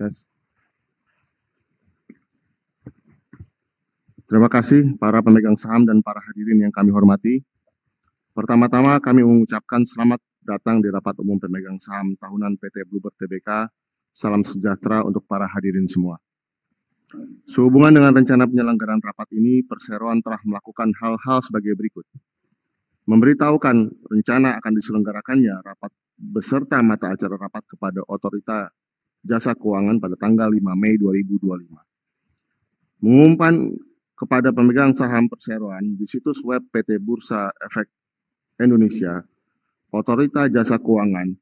Yes. Terima kasih para pemegang saham dan para hadirin yang kami hormati. Pertama-tama kami mengucapkan selamat datang di rapat umum pemegang saham tahunan PT Bluebird Tbk. Salam sejahtera untuk para hadirin semua. Sehubungan dengan rencana penyelenggaraan rapat ini, perseroan telah melakukan hal-hal sebagai berikut. Memberitahukan rencana akan diselenggarakannya rapat beserta mata acara rapat kepada Otorita Jasa Keuangan pada tanggal 5 Mei 2025. Mengumumkan kepada pemegang saham perseroan di situs web PT Bursa Efek Indonesia, Otorita Jasa Keuangan,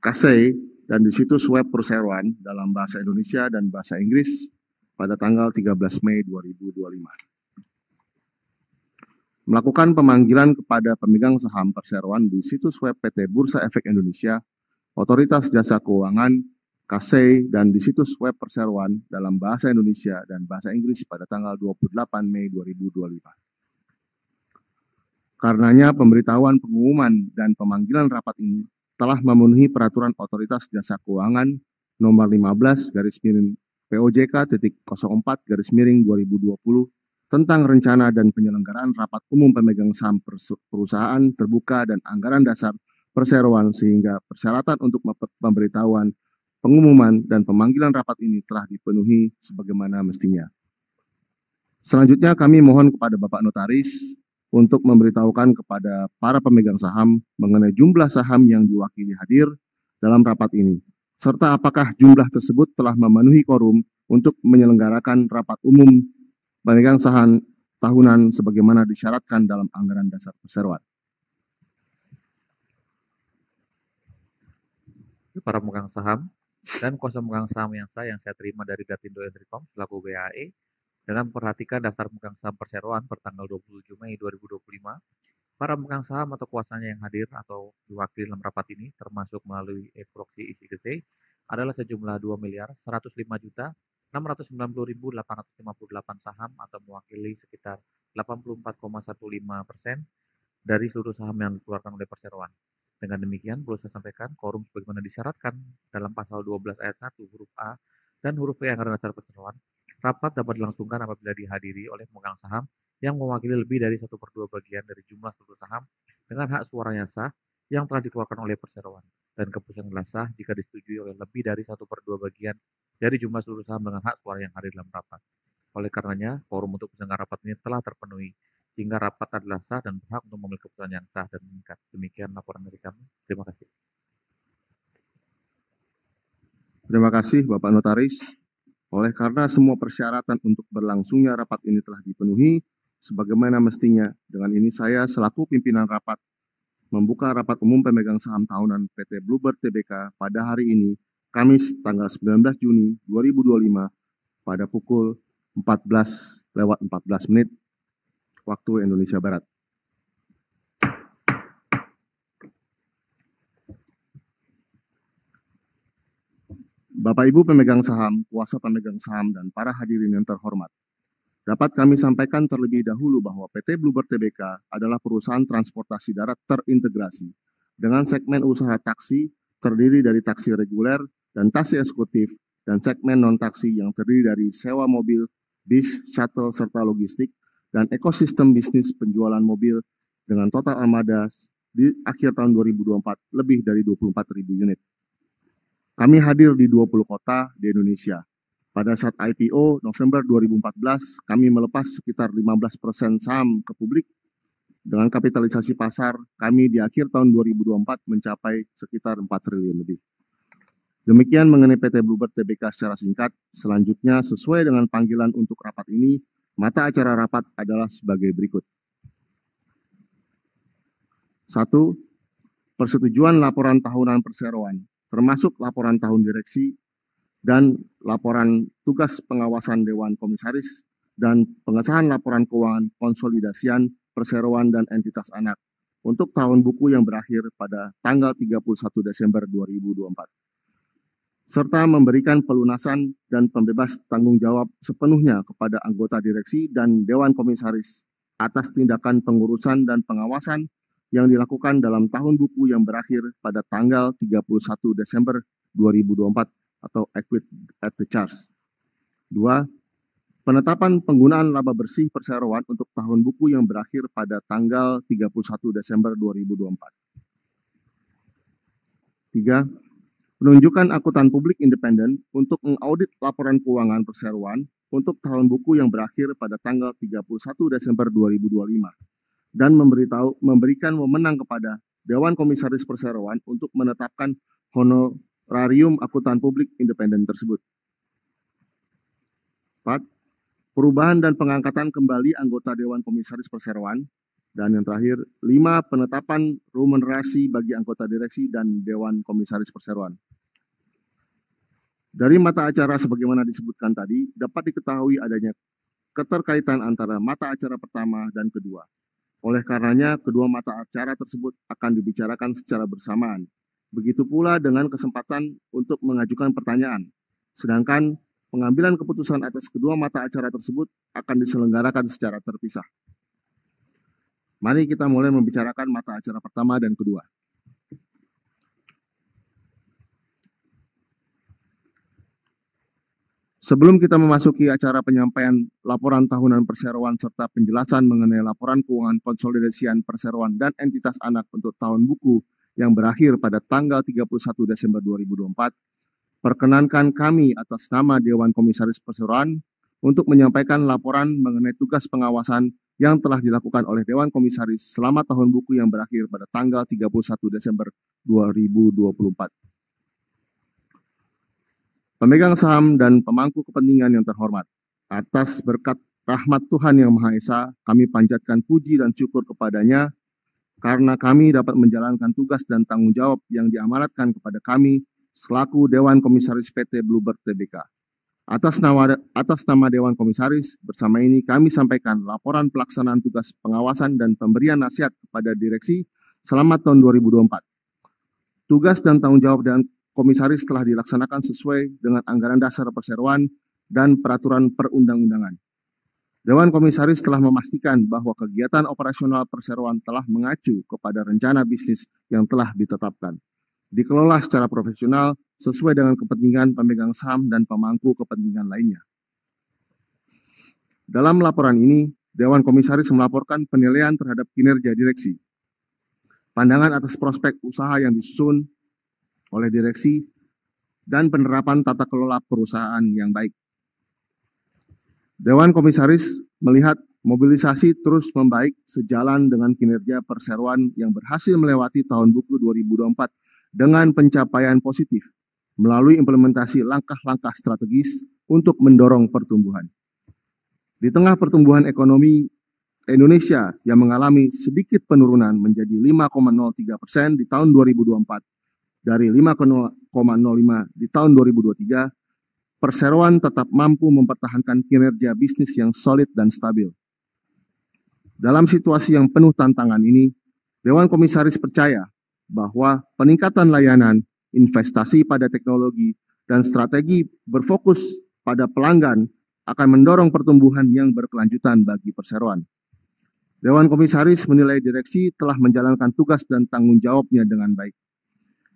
KASEI, dan di situs web perseroan dalam bahasa Indonesia dan bahasa Inggris pada tanggal 13 Mei 2025. Melakukan pemanggilan kepada pemegang saham perseroan di situs web PT Bursa Efek Indonesia, Otoritas Jasa Keuangan, KASEI, dan di situs web perseroan dalam bahasa Indonesia dan bahasa Inggris pada tanggal 28 Mei 2025. Karenanya pemberitahuan pengumuman dan pemanggilan rapat ini telah memenuhi peraturan Otoritas Jasa Keuangan nomor 15 POJK.04/2020 tentang rencana dan penyelenggaraan rapat umum pemegang saham perusahaan terbuka dan anggaran dasar perseroan, sehingga persyaratan untuk pemberitahuan, pengumuman, dan pemanggilan rapat ini telah dipenuhi sebagaimana mestinya. Selanjutnya kami mohon kepada Bapak Notaris untuk memberitahukan kepada para pemegang saham mengenai jumlah saham yang diwakili hadir dalam rapat ini, serta apakah jumlah tersebut telah memenuhi quorum untuk menyelenggarakan rapat umum pemegang saham tahunan sebagaimana disyaratkan dalam anggaran dasar perseroan. Para pemegang saham dan kuasa pemegang saham yang saya terima dari Datindo Entricom selaku BAE dalam memperhatikan daftar pemegang saham perseroan pertanggal 27 Mei 2025. Para pemegang saham atau kuasanya yang hadir atau diwakili dalam rapat ini termasuk melalui e-proxy isi gese adalah sejumlah 2.105.690.858 saham atau mewakili sekitar 84,15% dari seluruh saham yang dikeluarkan oleh perseroan. Dengan demikian, perlu saya sampaikan, quorum sebagaimana disyaratkan dalam pasal 12 ayat 1 huruf A dan huruf E anggaran dasar perseroan, rapat dapat dilangsungkan apabila dihadiri oleh pemegang saham yang mewakili lebih dari 1/2 bagian dari jumlah seluruh saham dengan hak suaranya sah yang telah dikeluarkan oleh perseroan, dan keputusan adalah sah jika disetujui oleh lebih dari 1/2 bagian dari jumlah seluruh saham dengan hak suara yang hadir dalam rapat. Oleh karenanya, quorum untuk penyelenggaraan rapat ini telah terpenuhi, sehingga rapat adalah sah dan berhak untuk memiliki keputusan yang sah dan mengikat. Demikian laporan dari kami. Terima kasih. Terima kasih Bapak Notaris. Oleh karena semua persyaratan untuk berlangsungnya rapat ini telah dipenuhi sebagaimana mestinya, dengan ini saya selaku pimpinan rapat membuka rapat umum pemegang saham tahunan PT Bluebird Tbk pada hari ini, Kamis tanggal 19 Juni 2025 pada pukul 14:14 waktu Indonesia Barat. Bapak Ibu pemegang saham, kuasa pemegang saham, dan para hadirin yang terhormat, dapat kami sampaikan terlebih dahulu bahwa PT Bluebird Tbk adalah perusahaan transportasi darat terintegrasi dengan segmen usaha taksi terdiri dari taksi reguler dan taksi eksekutif, dan segmen non-taksi yang terdiri dari sewa mobil, bis, shuttle, serta logistik, dan ekosistem bisnis penjualan mobil dengan total armada di akhir tahun 2024 lebih dari 24.000 unit. Kami hadir di 20 kota di Indonesia. Pada saat IPO November 2014, kami melepas sekitar 15% saham ke publik. Dengan kapitalisasi pasar, kami di akhir tahun 2024 mencapai sekitar 4 triliun lebih. Demikian mengenai PT Bluebird Tbk secara singkat. Selanjutnya, sesuai dengan panggilan untuk rapat ini, mata acara rapat adalah sebagai berikut. 1. Persetujuan laporan tahunan perseroan, termasuk laporan tahun direksi dan laporan tugas pengawasan Dewan Komisaris dan pengesahan laporan keuangan konsolidasian perseroan dan entitas anak untuk tahun buku yang berakhir pada tanggal 31 Desember 2024. Serta memberikan pelunasan dan pembebas tanggung jawab sepenuhnya kepada anggota direksi dan Dewan Komisaris atas tindakan pengurusan dan pengawasan yang dilakukan dalam tahun buku yang berakhir pada tanggal 31 Desember 2024 atau equit at the charge. 2. Penetapan penggunaan laba bersih perseroan untuk tahun buku yang berakhir pada tanggal 31 Desember 2024. 3. Penunjukan akuntan publik independen untuk mengaudit laporan keuangan perseroan untuk tahun buku yang berakhir pada tanggal 31 Desember 2025 dan memberikan wewenang kepada Dewan Komisaris Perseroan untuk menetapkan honorarium akuntan publik independen tersebut. 4. Perubahan dan pengangkatan kembali anggota Dewan Komisaris Perseroan. Dan yang terakhir, 5. Penetapan remunerasi bagi anggota direksi dan Dewan Komisaris Perseroan. Dari mata acara sebagaimana disebutkan tadi, dapat diketahui adanya keterkaitan antara mata acara pertama dan kedua. Oleh karenanya, kedua mata acara tersebut akan dibicarakan secara bersamaan. Begitu pula dengan kesempatan untuk mengajukan pertanyaan. Sedangkan pengambilan keputusan atas kedua mata acara tersebut akan diselenggarakan secara terpisah. Mari kita mulai membicarakan mata acara pertama dan kedua. Sebelum kita memasuki acara penyampaian laporan tahunan perseroan serta penjelasan mengenai laporan keuangan konsolidasian perseroan dan entitas anak untuk tahun buku yang berakhir pada tanggal 31 Desember 2024, perkenankan kami atas nama Dewan Komisaris Perseroan untuk menyampaikan laporan mengenai tugas pengawasan yang telah dilakukan oleh Dewan Komisaris selama tahun buku yang berakhir pada tanggal 31 Desember 2024. Pemegang saham dan pemangku kepentingan yang terhormat, atas berkat rahmat Tuhan Yang Maha Esa, kami panjatkan puji dan syukur kepadanya karena kami dapat menjalankan tugas dan tanggung jawab yang diamanatkan kepada kami selaku Dewan Komisaris PT Bluebird Tbk. Atas nama Dewan Komisaris, bersama ini kami sampaikan laporan pelaksanaan tugas pengawasan dan pemberian nasihat kepada direksi selama tahun 2024. Tugas dan tanggung jawab Dewan Komisaris telah dilaksanakan sesuai dengan anggaran dasar perseroan dan peraturan perundang-undangan. Dewan Komisaris telah memastikan bahwa kegiatan operasional perseroan telah mengacu kepada rencana bisnis yang telah ditetapkan, dikelola secara profesional sesuai dengan kepentingan pemegang saham dan pemangku kepentingan lainnya. Dalam laporan ini, Dewan Komisaris melaporkan penilaian terhadap kinerja direksi, pandangan atas prospek usaha yang disusun oleh direksi, dan penerapan tata kelola perusahaan yang baik. Dewan Komisaris melihat mobilisasi terus membaik sejalan dengan kinerja perseroan yang berhasil melewati tahun buku 2024 dengan pencapaian positif melalui implementasi langkah-langkah strategis untuk mendorong pertumbuhan. Di tengah pertumbuhan ekonomi Indonesia yang mengalami sedikit penurunan menjadi 5,03% di tahun 2024 dari 5,05 di tahun 2023, perseroan tetap mampu mempertahankan kinerja bisnis yang solid dan stabil. Dalam situasi yang penuh tantangan ini, Dewan Komisaris percaya bahwa peningkatan layanan, investasi pada teknologi, dan strategi berfokus pada pelanggan akan mendorong pertumbuhan yang berkelanjutan bagi perseroan. Dewan Komisaris menilai direksi telah menjalankan tugas dan tanggung jawabnya dengan baik.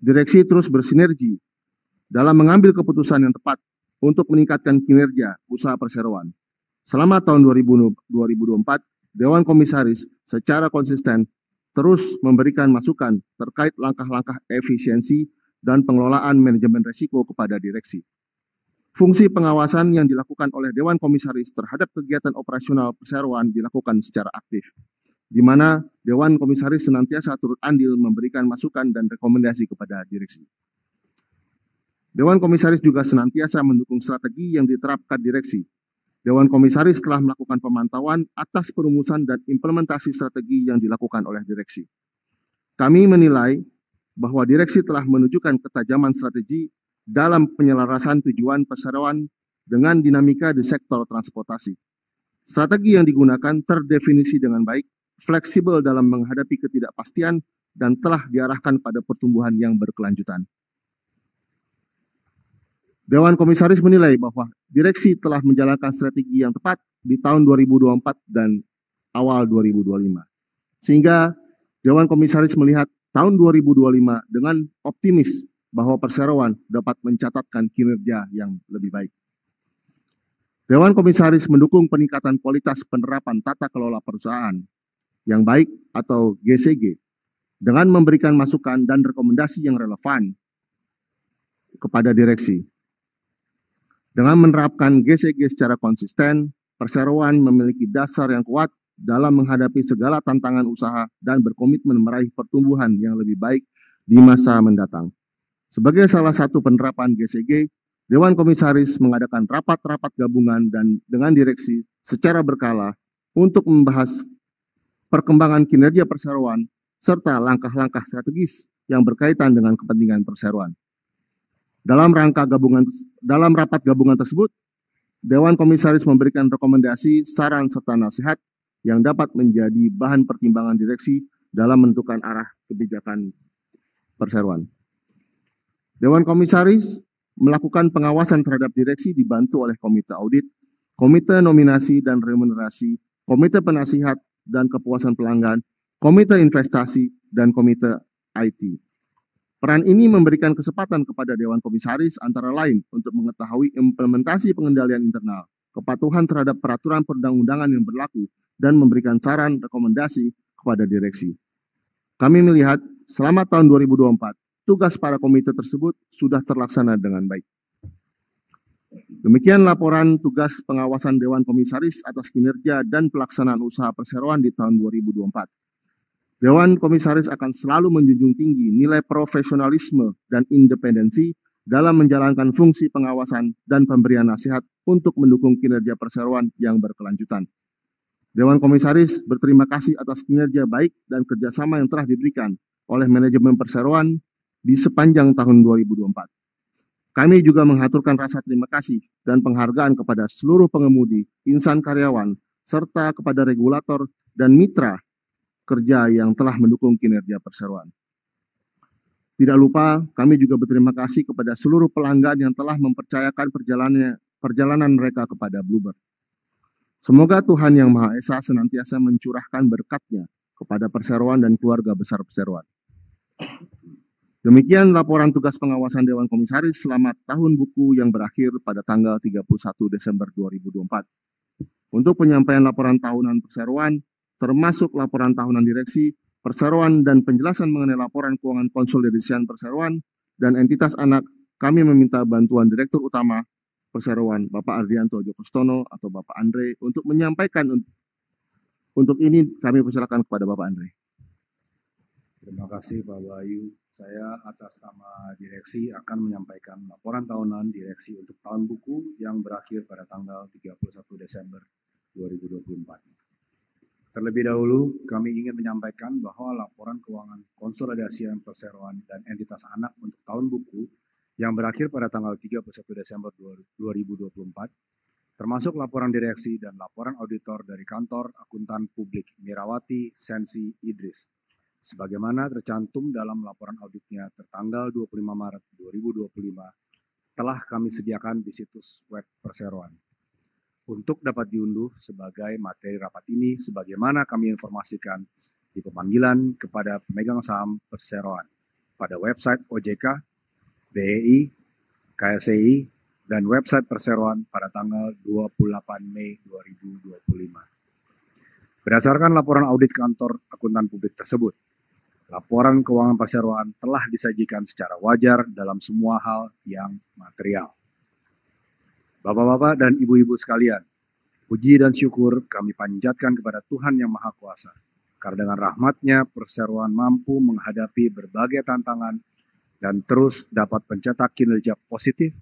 Direksi terus bersinergi dalam mengambil keputusan yang tepat untuk meningkatkan kinerja usaha perseroan. Selama tahun 2024, Dewan Komisaris secara konsisten terus memberikan masukan terkait langkah-langkah efisiensi dan pengelolaan manajemen risiko kepada direksi. Fungsi pengawasan yang dilakukan oleh Dewan Komisaris terhadap kegiatan operasional perseroan dilakukan secara aktif, di mana Dewan Komisaris senantiasa turut andil memberikan masukan dan rekomendasi kepada direksi. Dewan Komisaris juga senantiasa mendukung strategi yang diterapkan direksi. Dewan Komisaris telah melakukan pemantauan atas perumusan dan implementasi strategi yang dilakukan oleh direksi. Kami menilai bahwa direksi telah menunjukkan ketajaman strategi dalam penyelarasan tujuan perseroan dengan dinamika di sektor transportasi. Strategi yang digunakan terdefinisi dengan baik, fleksibel dalam menghadapi ketidakpastian, dan telah diarahkan pada pertumbuhan yang berkelanjutan. Dewan Komisaris menilai bahwa direksi telah menjalankan strategi yang tepat di tahun 2024 dan awal 2025. Sehingga Dewan Komisaris melihat tahun 2025 dengan optimis bahwa perseroan dapat mencatatkan kinerja yang lebih baik. Dewan Komisaris mendukung peningkatan kualitas penerapan tata kelola perusahaan yang baik atau GCG dengan memberikan masukan dan rekomendasi yang relevan kepada direksi. Dengan menerapkan GCG secara konsisten, perseroan memiliki dasar yang kuat dalam menghadapi segala tantangan usaha dan berkomitmen meraih pertumbuhan yang lebih baik di masa mendatang. Sebagai salah satu penerapan GCG, Dewan Komisaris mengadakan rapat-rapat gabungan dan dengan direksi secara berkala untuk membahas perkembangan kinerja perseroan serta langkah-langkah strategis yang berkaitan dengan kepentingan perseroan. Dalam rapat gabungan tersebut, Dewan Komisaris memberikan rekomendasi, saran, serta nasihat yang dapat menjadi bahan pertimbangan direksi dalam menentukan arah kebijakan perseroan. Dewan Komisaris melakukan pengawasan terhadap direksi dibantu oleh Komite Audit, Komite Nominasi dan Remunerasi, Komite Penasihat dan Kepuasan Pelanggan, Komite Investasi, dan Komite IT. Peran ini memberikan kesempatan kepada Dewan Komisaris antara lain untuk mengetahui implementasi pengendalian internal, kepatuhan terhadap peraturan perundang-undangan yang berlaku, dan memberikan saran rekomendasi kepada direksi. Kami melihat selama tahun 2024, tugas para komite tersebut sudah terlaksana dengan baik. Demikian laporan tugas pengawasan Dewan Komisaris atas kinerja dan pelaksanaan usaha perseroan di tahun 2024. Dewan Komisaris akan selalu menjunjung tinggi nilai profesionalisme dan independensi dalam menjalankan fungsi pengawasan dan pemberian nasihat untuk mendukung kinerja perseroan yang berkelanjutan. Dewan Komisaris berterima kasih atas kinerja baik dan kerjasama yang telah diberikan oleh manajemen perseroan di sepanjang tahun 2024. Kami juga mengaturkan rasa terima kasih dan penghargaan kepada seluruh pengemudi, insan karyawan, serta kepada regulator dan mitra kerja yang telah mendukung kinerja perseroan. Tidak lupa, kami juga berterima kasih kepada seluruh pelanggan yang telah mempercayakan perjalanan mereka kepada Bluebird. Semoga Tuhan Yang Maha Esa senantiasa mencurahkan berkat-Nya kepada perseroan dan keluarga besar perseroan. Demikian laporan tugas pengawasan Dewan Komisaris selama tahun buku yang berakhir pada tanggal 31 Desember 2024. Untuk penyampaian laporan tahunan perseroan, termasuk laporan tahunan direksi, perseroan, dan penjelasan mengenai laporan keuangan konsolidasian perseroan dan entitas anak, kami meminta bantuan Direktur Utama Perseroan, Bapak Ardianto Jokostono atau Bapak Andre, untuk menyampaikan. Untuk ini kami persilakan kepada Bapak Andre. Terima kasih Pak Bayu. Saya atas nama direksi akan menyampaikan laporan tahunan direksi untuk tahun buku yang berakhir pada tanggal 31 Desember 2024. Terlebih dahulu, kami ingin menyampaikan bahwa laporan keuangan konsolidasian perseroan dan entitas anak untuk tahun buku yang berakhir pada tanggal 31 Desember 2024, termasuk laporan direksi dan laporan auditor dari kantor akuntan publik Mirawati Sensi Idris, sebagaimana tercantum dalam laporan auditnya tertanggal 25 Maret 2025, telah kami sediakan di situs web perseroan. Untuk dapat diunduh sebagai materi rapat ini sebagaimana kami informasikan di pemanggilan kepada pemegang saham perseroan pada website OJK, BEI, KSEI, dan website perseroan pada tanggal 28 Mei 2025. Berdasarkan laporan audit kantor akuntan publik tersebut, laporan keuangan perseroan telah disajikan secara wajar dalam semua hal yang material. Bapak-bapak dan ibu-ibu sekalian, puji dan syukur kami panjatkan kepada Tuhan Yang Maha Kuasa, karena dengan rahmat-Nya perseroan mampu menghadapi berbagai tantangan dan terus dapat mencetak kinerja positif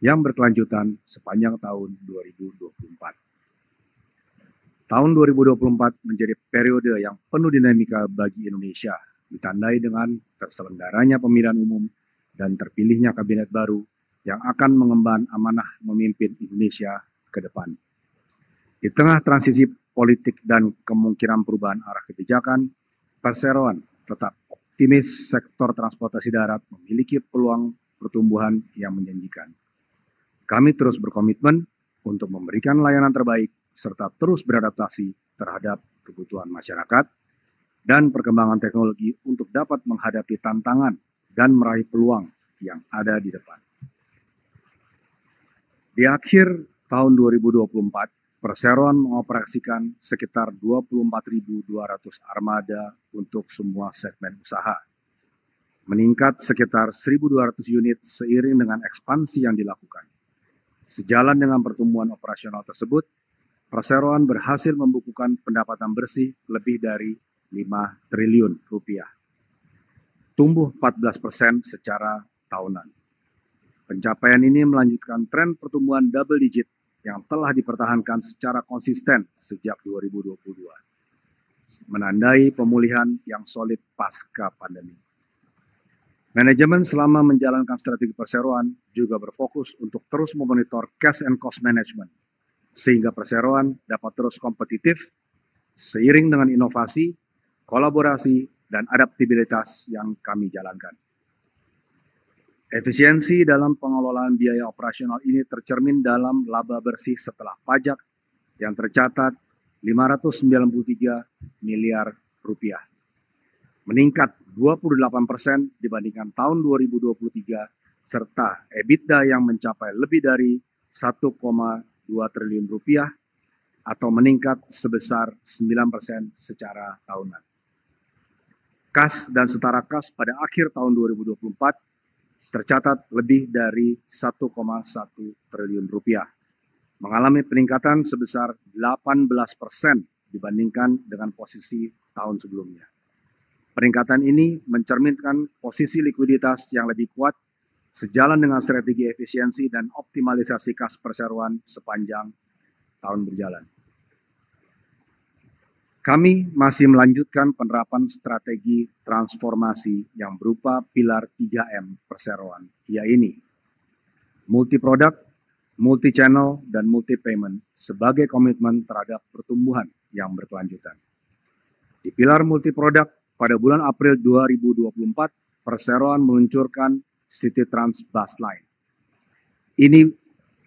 yang berkelanjutan sepanjang tahun 2024. Tahun 2024 menjadi periode yang penuh dinamika bagi Indonesia, ditandai dengan terselenggaranya pemilihan umum dan terpilihnya kabinet baru yang akan mengemban amanah memimpin Indonesia ke depan. Di tengah transisi politik dan kemungkinan perubahan arah kebijakan, perseroan tetap optimis sektor transportasi darat memiliki peluang pertumbuhan yang menjanjikan. Kami terus berkomitmen untuk memberikan layanan terbaik serta terus beradaptasi terhadap kebutuhan masyarakat dan perkembangan teknologi untuk dapat menghadapi tantangan dan meraih peluang yang ada di depan. Di akhir tahun 2024, Perseroan mengoperasikan sekitar 24.200 armada untuk semua segmen usaha, meningkat sekitar 1.200 unit seiring dengan ekspansi yang dilakukan. Sejalan dengan pertumbuhan operasional tersebut, Perseroan berhasil membukukan pendapatan bersih lebih dari 5 triliun rupiah, tumbuh 14% secara tahunan. Pencapaian ini melanjutkan tren pertumbuhan double digit yang telah dipertahankan secara konsisten sejak 2022, menandai pemulihan yang solid pasca pandemi. Manajemen selama menjalankan strategi perseroan juga berfokus untuk terus memonitor cash and cost management, sehingga perseroan dapat terus kompetitif seiring dengan inovasi, kolaborasi, dan adaptabilitas yang kami jalankan. Efisiensi dalam pengelolaan biaya operasional ini tercermin dalam laba bersih setelah pajak yang tercatat 593 miliar rupiah, meningkat 28% dibandingkan tahun 2023, serta EBITDA yang mencapai lebih dari 1,2 triliun rupiah atau meningkat sebesar 9% secara tahunan. Kas dan setara kas pada akhir tahun 2024 tercatat lebih dari 1,1 triliun rupiah, mengalami peningkatan sebesar 18% dibandingkan dengan posisi tahun sebelumnya. Peningkatan ini mencerminkan posisi likuiditas yang lebih kuat sejalan dengan strategi efisiensi dan optimalisasi kas perseroan sepanjang tahun berjalan. Kami masih melanjutkan penerapan strategi transformasi yang berupa pilar 3M perseroan, yaitu multi-produk, multi-channel, dan multi-payment sebagai komitmen terhadap pertumbuhan yang berkelanjutan. Di pilar multi-produk, pada bulan April 2024, perseroan meluncurkan City Trans Bus Line. Ini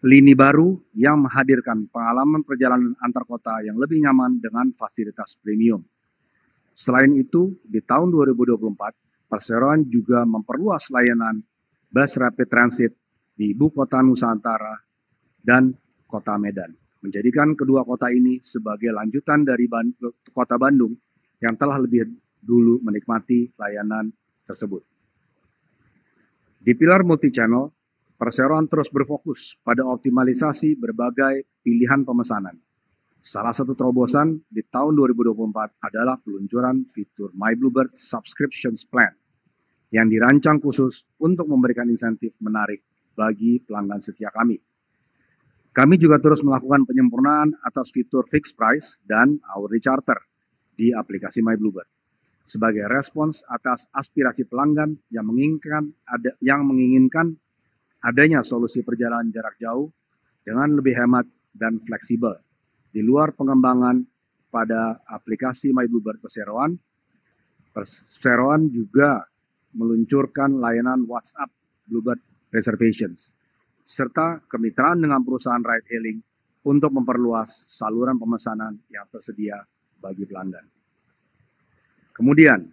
lini baru yang menghadirkan pengalaman perjalanan antar kota yang lebih nyaman dengan fasilitas premium. Selain itu, di tahun 2024, Perseroan juga memperluas layanan bus rapid transit di Ibu Kota Nusantara dan Kota Medan, menjadikan kedua kota ini sebagai lanjutan dari Kota Bandung yang telah lebih dulu menikmati layanan tersebut. Di pilar multi-channel, Perseroan terus berfokus pada optimalisasi berbagai pilihan pemesanan. Salah satu terobosan di tahun 2024 adalah peluncuran fitur My Bluebird Subscriptions Plan yang dirancang khusus untuk memberikan insentif menarik bagi pelanggan setia kami. Kami juga terus melakukan penyempurnaan atas fitur fixed price dan hourly charter di aplikasi My Bluebird sebagai respons atas aspirasi pelanggan yang menginginkan adanya solusi perjalanan jarak jauh dengan lebih hemat dan fleksibel. Di luar pengembangan pada aplikasi My Bluebird Perseroan, Perseroan juga meluncurkan layanan WhatsApp Bluebird Reservations, serta kemitraan dengan perusahaan ride-hailing untuk memperluas saluran pemesanan yang tersedia bagi pelanggan. Kemudian,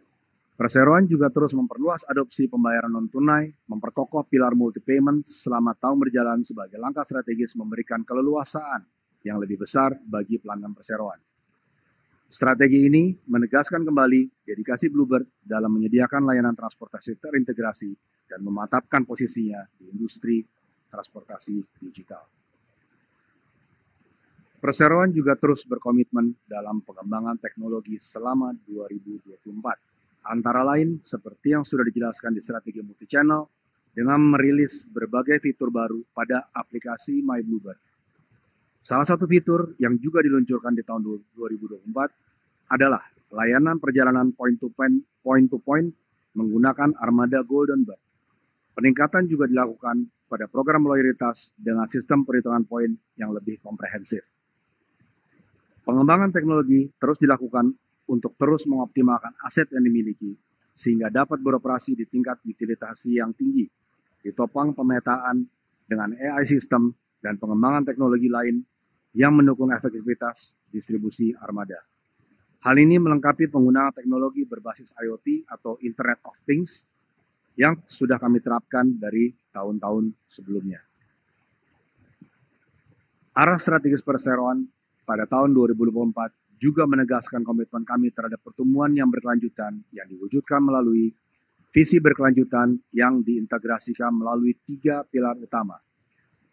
Perseroan juga terus memperluas adopsi pembayaran non-tunai, memperkokoh pilar multi-payment selama tahun berjalan sebagai langkah strategis memberikan keleluasaan yang lebih besar bagi pelanggan Perseroan. Strategi ini menegaskan kembali dedikasi Bluebird dalam menyediakan layanan transportasi terintegrasi dan memantapkan posisinya di industri transportasi digital. Perseroan juga terus berkomitmen dalam pengembangan teknologi selama 2024. Antara lain seperti yang sudah dijelaskan di strategi multi-channel dengan merilis berbagai fitur baru pada aplikasi My Bluebird. Salah satu fitur yang juga diluncurkan di tahun 2024 adalah layanan perjalanan point to point menggunakan armada Golden Bird. Peningkatan juga dilakukan pada program loyalitas dengan sistem perhitungan poin yang lebih komprehensif. Pengembangan teknologi terus dilakukan untuk terus mengoptimalkan aset yang dimiliki, sehingga dapat beroperasi di tingkat utilisasi yang tinggi, ditopang pemetaan dengan AI system dan pengembangan teknologi lain yang mendukung efektivitas distribusi armada. Hal ini melengkapi penggunaan teknologi berbasis IoT atau Internet of Things yang sudah kami terapkan dari tahun-tahun sebelumnya. Arah strategis perseroan pada tahun 2024 juga menegaskan komitmen kami terhadap pertumbuhan yang berkelanjutan yang diwujudkan melalui visi berkelanjutan yang diintegrasikan melalui 3 pilar utama,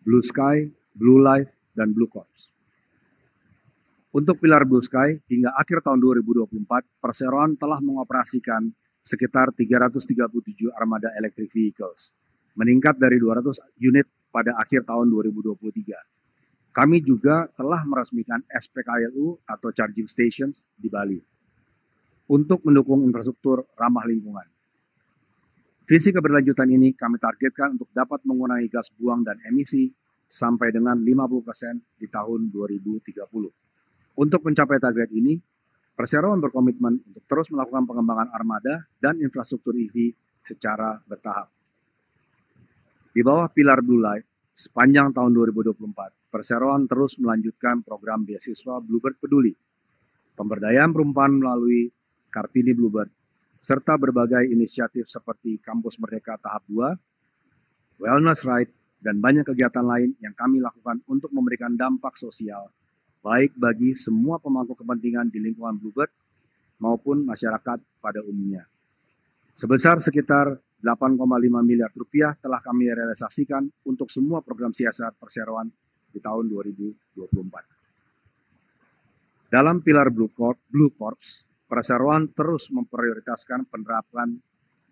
Blue Sky, Blue Life, dan Blue Corps. Untuk pilar Blue Sky, hingga akhir tahun 2024, perseroan telah mengoperasikan sekitar 337 armada electric vehicles, meningkat dari 200 unit pada akhir tahun 2023. Kami juga telah meresmikan SPKLU atau charging stations di Bali untuk mendukung infrastruktur ramah lingkungan. Visi keberlanjutan ini kami targetkan untuk dapat mengurangi gas buang dan emisi sampai dengan 50% di tahun 2030. Untuk mencapai target ini, perseroan berkomitmen untuk terus melakukan pengembangan armada dan infrastruktur EV secara bertahap. Di bawah pilar Blue Life, sepanjang tahun 2024, perseroan terus melanjutkan program beasiswa Bluebird Peduli, pemberdayaan perempuan melalui Kartini Bluebird, serta berbagai inisiatif seperti Kampus Merdeka Tahap 2, Wellness Right, dan banyak kegiatan lain yang kami lakukan untuk memberikan dampak sosial baik bagi semua pemangku kepentingan di lingkungan Bluebird maupun masyarakat pada umumnya. Sebesar sekitar 8,5 miliar rupiah telah kami realisasikan untuk semua program CSR perseroan di tahun 2024. Dalam pilar Blue Corps, perseroan terus memprioritaskan penerapan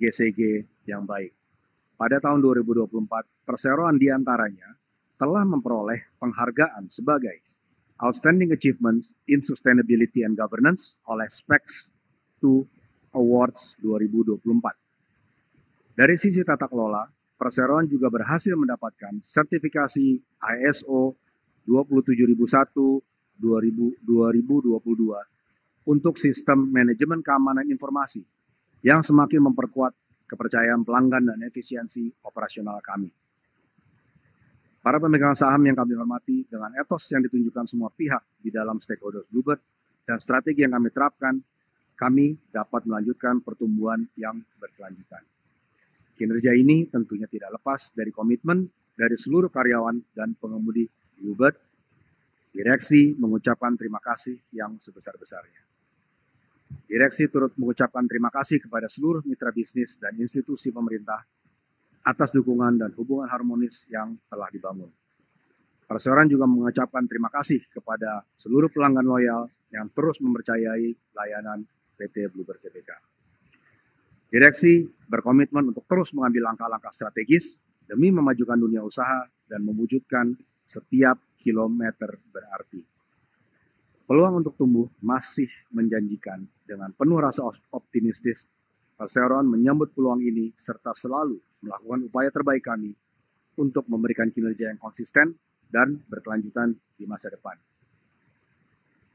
GCG yang baik. Pada tahun 2024, perseroan diantaranya telah memperoleh penghargaan sebagai Outstanding Achievements in Sustainability and Governance oleh Specs2 Awards 2024. Dari sisi tata kelola, perseroan juga berhasil mendapatkan sertifikasi ISO 27001-2022 untuk sistem manajemen keamanan informasi yang semakin memperkuat kepercayaan pelanggan dan efisiensi operasional kami. Para pemegang saham yang kami hormati, dengan etos yang ditunjukkan semua pihak di dalam stakeholders Bluebird dan strategi yang kami terapkan, kami dapat melanjutkan pertumbuhan yang berkelanjutan. Kinerja ini tentunya tidak lepas dari komitmen dari seluruh karyawan dan pengemudi Bluebird. Direksi mengucapkan terima kasih yang sebesar-besarnya. Direksi turut mengucapkan terima kasih kepada seluruh mitra bisnis dan institusi pemerintah atas dukungan dan hubungan harmonis yang telah dibangun. Perseroan juga mengucapkan terima kasih kepada seluruh pelanggan loyal yang terus mempercayai layanan PT Bluebird Tbk. Direksi berkomitmen untuk terus mengambil langkah-langkah strategis demi memajukan dunia usaha dan mewujudkan setiap kilometer berarti. Peluang untuk tumbuh masih menjanjikan. Dengan penuh rasa optimistis, perseroan menyambut peluang ini serta selalu melakukan upaya terbaik kami untuk memberikan kinerja yang konsisten dan berkelanjutan di masa depan.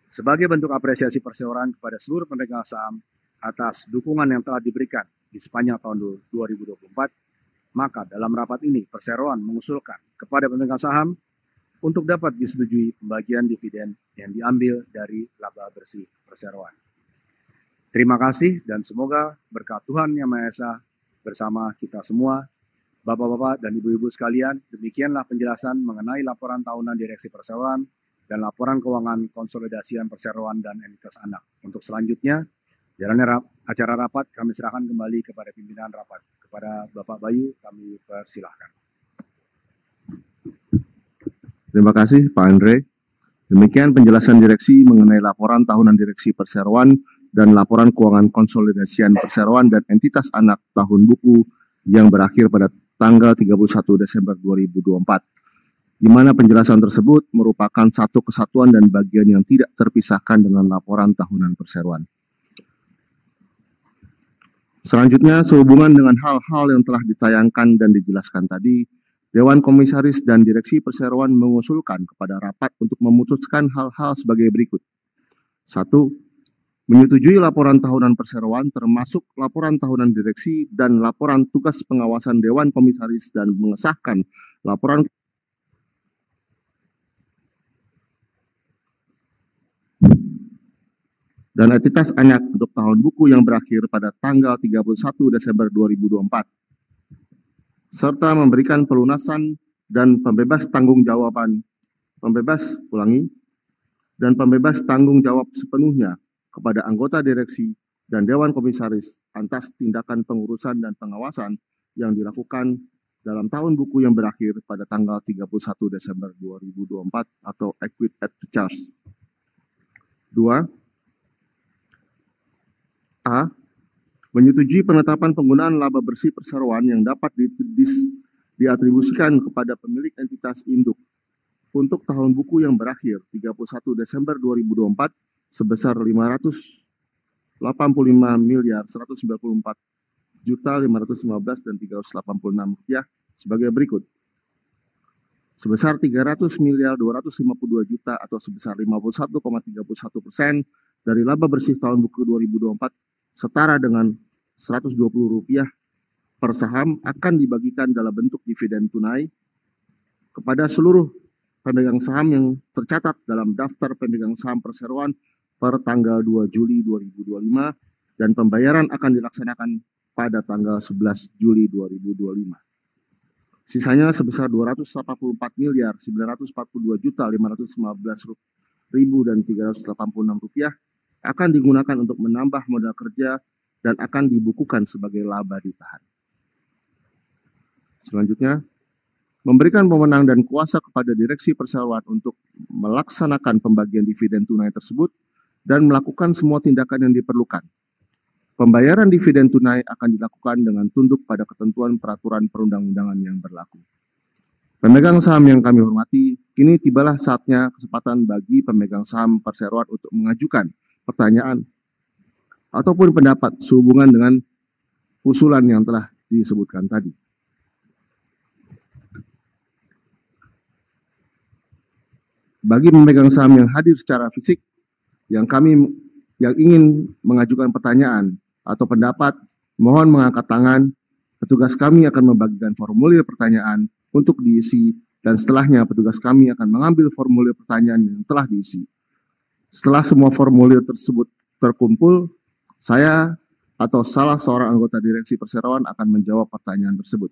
Sebagai bentuk apresiasi perseroan kepada seluruh pemegang saham atas dukungan yang telah diberikan di sepanjang tahun 2024, maka dalam rapat ini perseroan mengusulkan kepada pemegang saham untuk dapat disetujui pembagian dividen yang diambil dari laba bersih perseroan. Terima kasih dan semoga berkat Tuhan Yang Maha Esa bersama kita semua. Bapak-bapak dan ibu-ibu sekalian, demikianlah penjelasan mengenai laporan tahunan Direksi Perseroan dan laporan keuangan konsolidasian perseroan dan entitas anak. Untuk selanjutnya, jalannya acara rapat kami serahkan kembali kepada pimpinan rapat. Kepada Bapak Bayu, kami persilahkan. Terima kasih Pak Andre. Demikian penjelasan direksi mengenai laporan tahunan Direksi Perseroan dan laporan keuangan konsolidasian perseroan dan entitas anak tahun buku yang berakhir pada tanggal 31 Desember 2024. Di mana penjelasan tersebut merupakan satu kesatuan dan bagian yang tidak terpisahkan dengan laporan tahunan perseroan. Selanjutnya, sehubungan dengan hal-hal yang telah ditayangkan dan dijelaskan tadi, Dewan Komisaris dan Direksi Perseroan mengusulkan kepada rapat untuk memutuskan hal-hal sebagai berikut. 1. Menyetujui laporan tahunan perseroan termasuk laporan tahunan direksi dan laporan tugas pengawasan Dewan Komisaris dan mengesahkan laporan dan entitas anak untuk tahun buku yang berakhir pada tanggal 31 Desember 2024. serta memberikan pelunasan dan pembebas tanggung jawab sepenuhnya kepada anggota direksi dan Dewan Komisaris atas tindakan pengurusan dan pengawasan yang dilakukan dalam tahun buku yang berakhir pada tanggal 31 Desember 2024 atau equit at the charge. 2. A. Menyetujui penetapan penggunaan laba bersih perseroan yang dapat diatribusikan kepada pemilik entitas induk untuk tahun buku yang berakhir 31 Desember 2024 sebesar 585.194.515 dan 386 rupiah sebagai berikut. Sebesar 300.252 juta atau sebesar 51,31% dari laba bersih tahun buku 2024 setara dengan Rp120 per saham akan dibagikan dalam bentuk dividen tunai kepada seluruh pemegang saham yang tercatat dalam daftar pemegang saham perseroan per tanggal 2 Juli 2025 dan pembayaran akan dilaksanakan pada tanggal 11 Juli 2025. Sisanya sebesar Rp244.942.515.386 akan digunakan untuk menambah modal kerja dan akan dibukukan sebagai laba ditahan. Selanjutnya, memberikan wewenang dan kuasa kepada direksi perseroan untuk melaksanakan pembagian dividen tunai tersebut dan melakukan semua tindakan yang diperlukan. Pembayaran dividen tunai akan dilakukan dengan tunduk pada ketentuan peraturan perundang-undangan yang berlaku. Pemegang saham yang kami hormati, kini tibalah saatnya kesempatan bagi pemegang saham perseroan untuk mengajukan pertanyaan ataupun pendapat sehubungan dengan usulan yang telah disebutkan tadi. Bagi pemegang saham yang hadir secara fisik yang ingin mengajukan pertanyaan atau pendapat, mohon mengangkat tangan. Petugas kami akan membagikan formulir pertanyaan untuk diisi dan setelahnya petugas kami akan mengambil formulir pertanyaan yang telah diisi. Setelah semua formulir tersebut terkumpul, saya atau salah seorang anggota direksi perseroan akan menjawab pertanyaan tersebut.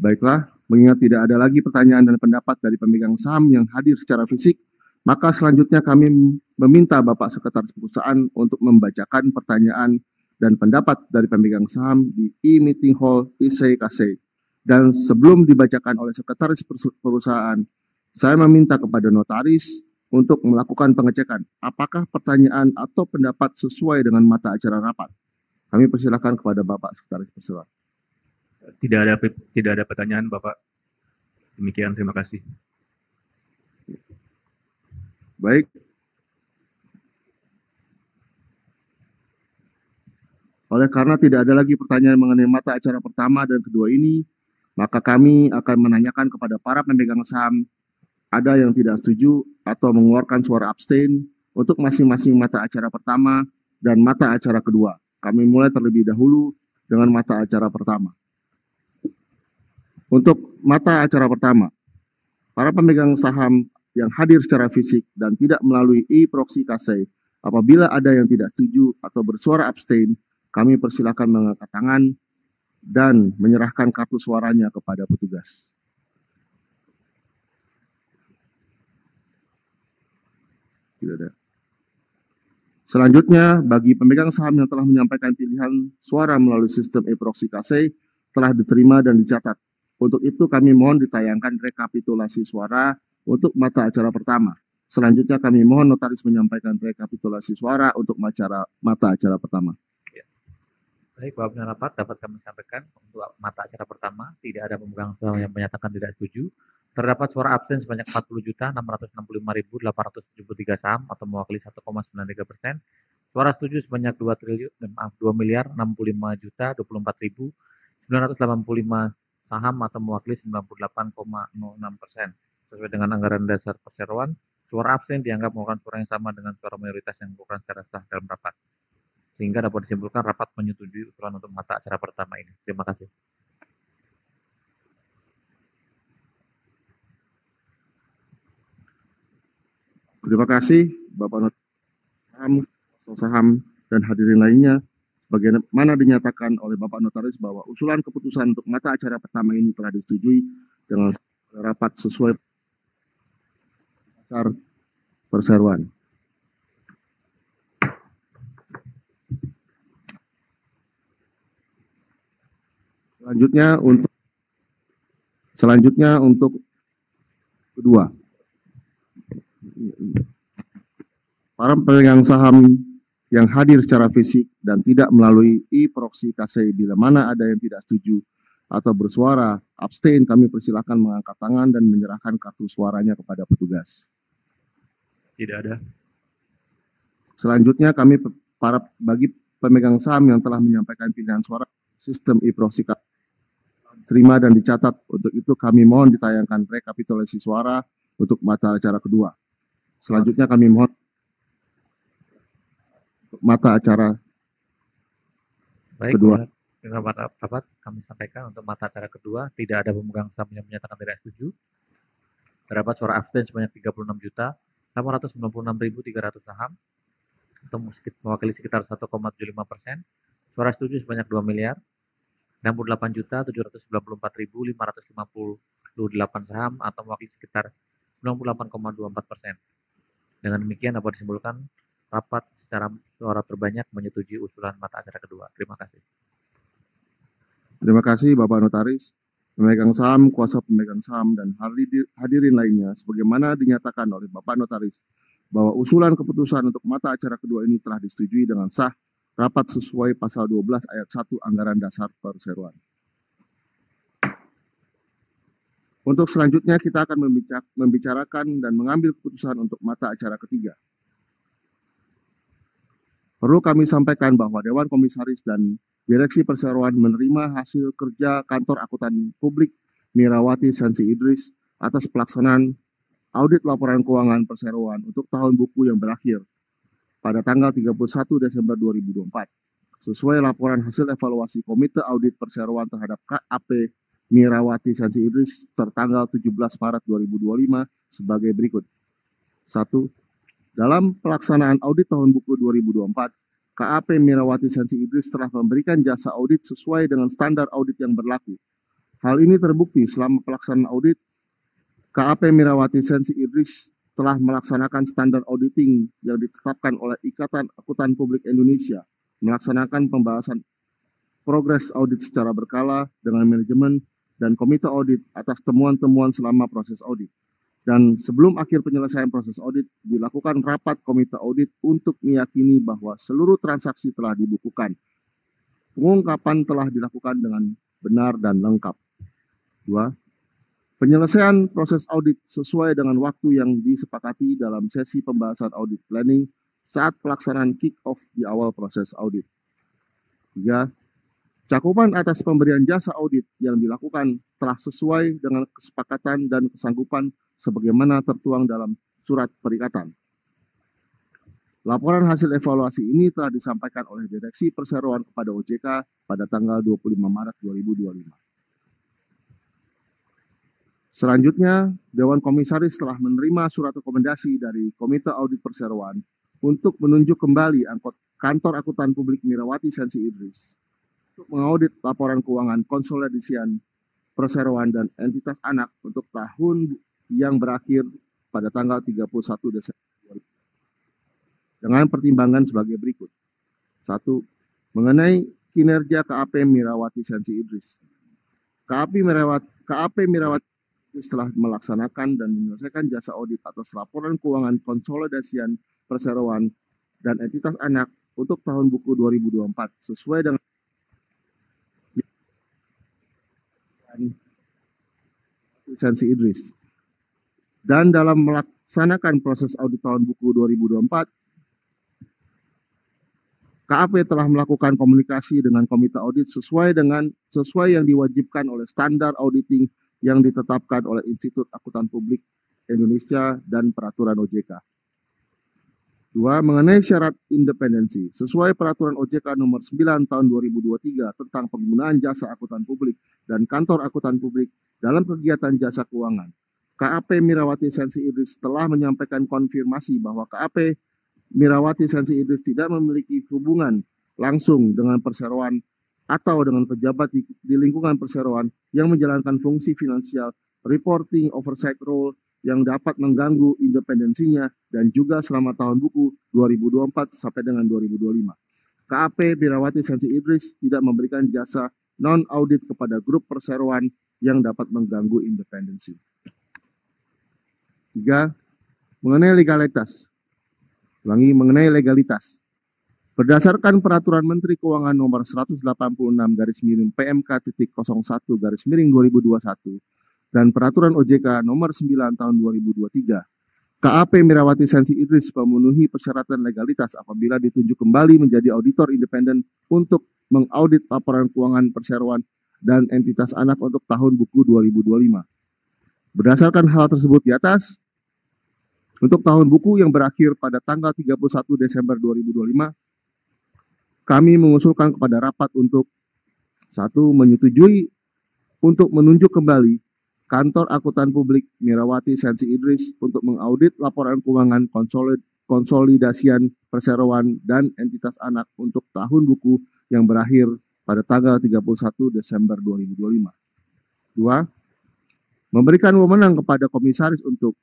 Baiklah, mengingat tidak ada lagi pertanyaan dan pendapat dari pemegang saham yang hadir secara fisik, maka selanjutnya kami meminta Bapak Sekretaris Perusahaan untuk membacakan pertanyaan dan pendapat dari pemegang saham di e-meeting hall ICKC. Dan sebelum dibacakan oleh Sekretaris Perusahaan, saya meminta kepada notaris untuk melakukan pengecekan apakah pertanyaan atau pendapat sesuai dengan mata acara rapat. Kami persilakan kepada Bapak Sekretaris Perusahaan. Tidak ada pertanyaan, Bapak. Demikian, terima kasih. Baik. Oleh karena tidak ada lagi pertanyaan mengenai mata acara pertama dan kedua ini, maka kami akan menanyakan kepada para pemegang saham ada yang tidak setuju atau mengeluarkan suara abstain untuk masing-masing mata acara pertama dan mata acara kedua. Kami mulai terlebih dahulu dengan mata acara pertama. Untuk mata acara pertama, para pemegang saham yang hadir secara fisik dan tidak melalui e-proxy KC, apabila ada yang tidak setuju atau bersuara abstain, kami persilakan mengangkat tangan dan menyerahkan kartu suaranya kepada petugas. Tidak ada. Selanjutnya, bagi pemegang saham yang telah menyampaikan pilihan suara melalui sistem e-proxy KC telah diterima dan dicatat. Untuk itu kami mohon ditayangkan rekapitulasi suara untuk mata acara pertama. Selanjutnya kami mohon notaris menyampaikan rekapitulasi suara untuk mata acara pertama. Baik, Bapak Pimpinan Rapat, dapat kami sampaikan untuk mata acara pertama, tidak ada pemegang saham yang menyatakan tidak setuju. Terdapat suara absen sebanyak 40.665.873 saham atau mewakili 1,93%. Suara setuju sebanyak 2.065.024.985 saham atau mewakili 98,06%. Sesuai dengan anggaran dasar perseroan, suara absen dianggap merupakan suara yang sama dengan suara mayoritas yang dilakukan secara sah dalam rapat. Sehingga dapat disimpulkan rapat menyetujui usulan untuk mata acara pertama ini. Terima kasih. Terima kasih Bapak Notaris saham dan hadirin lainnya, bagaimana dinyatakan oleh Bapak Notaris bahwa usulan keputusan untuk mata acara pertama ini telah disetujui dengan rapat sesuai dasar perseroan. Selanjutnya untuk kedua, para pemegang saham yang hadir secara fisik dan tidak melalui e-proxy KC bila mana ada yang tidak setuju atau bersuara abstain, kami persilakan mengangkat tangan dan menyerahkan kartu suaranya kepada petugas. Tidak ada. Selanjutnya bagi pemegang saham yang telah menyampaikan pilihan suara sistem e-proxy terima dan dicatat. Untuk itu kami mohon ditayangkan rekapitulasi suara untuk mata acara kedua. Selanjutnya kami mohon mata acara Baik, kedua. Dengan rapat kami sampaikan untuk mata acara kedua tidak ada pemegang saham yang menyatakan tidak setuju. Terdapat suara abstain sebanyak 36.896.300 saham atau mewakili sekitar 1,75%. Suara setuju sebanyak 2.068.794.558 saham atau mewakili sekitar 98,24%. Dengan demikian dapat disimpulkan rapat secara suara terbanyak menyetujui usulan mata acara kedua. Terima kasih. Terima kasih Bapak Notaris, pemegang saham, kuasa pemegang saham, dan hadirin lainnya. Sebagaimana dinyatakan oleh Bapak Notaris bahwa usulan keputusan untuk mata acara kedua ini telah disetujui dengan sah rapat sesuai pasal 12 ayat 1 Anggaran Dasar Perseroan. Untuk selanjutnya kita akan membicarakan dan mengambil keputusan untuk mata acara ketiga. Perlu kami sampaikan bahwa Dewan Komisaris dan Direksi Perseroan menerima hasil kerja Kantor Akuntan Publik Mirawati Sensi Idris atas pelaksanaan audit laporan keuangan Perseroan untuk tahun buku yang berakhir pada tanggal 31 Desember 2024. Sesuai laporan hasil evaluasi Komite Audit Perseroan terhadap KAP Mirawati Sensi Idris tertanggal 17 Maret 2025 sebagai berikut. 1. Dalam pelaksanaan audit tahun buku 2024, KAP Mirawati Sensi Idris telah memberikan jasa audit sesuai dengan standar audit yang berlaku. Hal ini terbukti selama pelaksanaan audit, KAP Mirawati Sensi Idris telah melaksanakan standar auditing yang ditetapkan oleh Ikatan Akuntan Publik Indonesia, melaksanakan pembahasan progres audit secara berkala dengan manajemen dan komite audit atas temuan-temuan selama proses audit. Dan sebelum akhir penyelesaian proses audit, dilakukan rapat komite audit untuk meyakini bahwa seluruh transaksi telah dibukukan. Pengungkapan telah dilakukan dengan benar dan lengkap. 2. Penyelesaian proses audit sesuai dengan waktu yang disepakati dalam sesi pembahasan audit planning saat pelaksanaan kick-off di awal proses audit. 3. Cakupan atas pemberian jasa audit yang dilakukan telah sesuai dengan kesepakatan dan kesanggupan sebagaimana tertuang dalam surat perikatan. Laporan hasil evaluasi ini telah disampaikan oleh Direksi Perseroan kepada OJK pada tanggal 25 Maret 2025. Selanjutnya, Dewan Komisaris telah menerima surat rekomendasi dari Komite Audit Perseroan untuk menunjuk kembali Kantor Akuntan Publik Mirawati Sensi Idris untuk mengaudit laporan keuangan konsolidasian Perseroan dan entitas anak untuk tahun yang berakhir pada tanggal 31 Desember dengan pertimbangan sebagai berikut. 1. Mengenai kinerja KAP Mirawati Sensi Idris. KAP Mirawati setelah melaksanakan dan menyelesaikan jasa audit atas laporan keuangan konsolidasian Perseroan dan entitas anak untuk tahun buku 2024 sesuai dengan Sensi Idris. Dan dalam melaksanakan proses audit tahun buku 2024, KAP telah melakukan komunikasi dengan komite audit sesuai yang diwajibkan oleh standar auditing yang ditetapkan oleh Institut Akuntan Publik Indonesia dan peraturan OJK. 2. Mengenai syarat independensi, sesuai peraturan OJK nomor 9 tahun 2023 tentang penggunaan jasa akuntan publik dan kantor akuntan publik dalam kegiatan jasa keuangan. KAP Mirawati Sensi Idris telah menyampaikan konfirmasi bahwa KAP Mirawati Sensi Idris tidak memiliki hubungan langsung dengan perseroan atau dengan pejabat di lingkungan perseroan yang menjalankan fungsi finansial reporting oversight role yang dapat mengganggu independensinya dan juga selama tahun buku 2024 sampai dengan 2025. KAP Mirawati Sensi Idris tidak memberikan jasa non-audit kepada grup perseroan yang dapat mengganggu independensi. 3. Mengenai legalitas. Mengenai legalitas. Berdasarkan Peraturan Menteri Keuangan Nomor 186/PMK.01/2021 dan Peraturan OJK Nomor 9 Tahun 2023, KAP Mirawati Sensi Idris memenuhi persyaratan legalitas apabila ditunjuk kembali menjadi auditor independen untuk mengaudit laporan keuangan perseroan dan entitas anak untuk tahun buku 2025. Berdasarkan hal tersebut di atas, untuk tahun buku yang berakhir pada tanggal 31 Desember 2025, kami mengusulkan kepada rapat untuk 1. Menyetujui untuk menunjuk kembali Kantor Akuntan Publik Mirawati Sensi Idris untuk mengaudit laporan keuangan konsolidasian perseroan dan entitas anak untuk tahun buku yang berakhir pada tanggal 31 Desember 2025. 2. Memberikan wewenang kepada komisaris untuk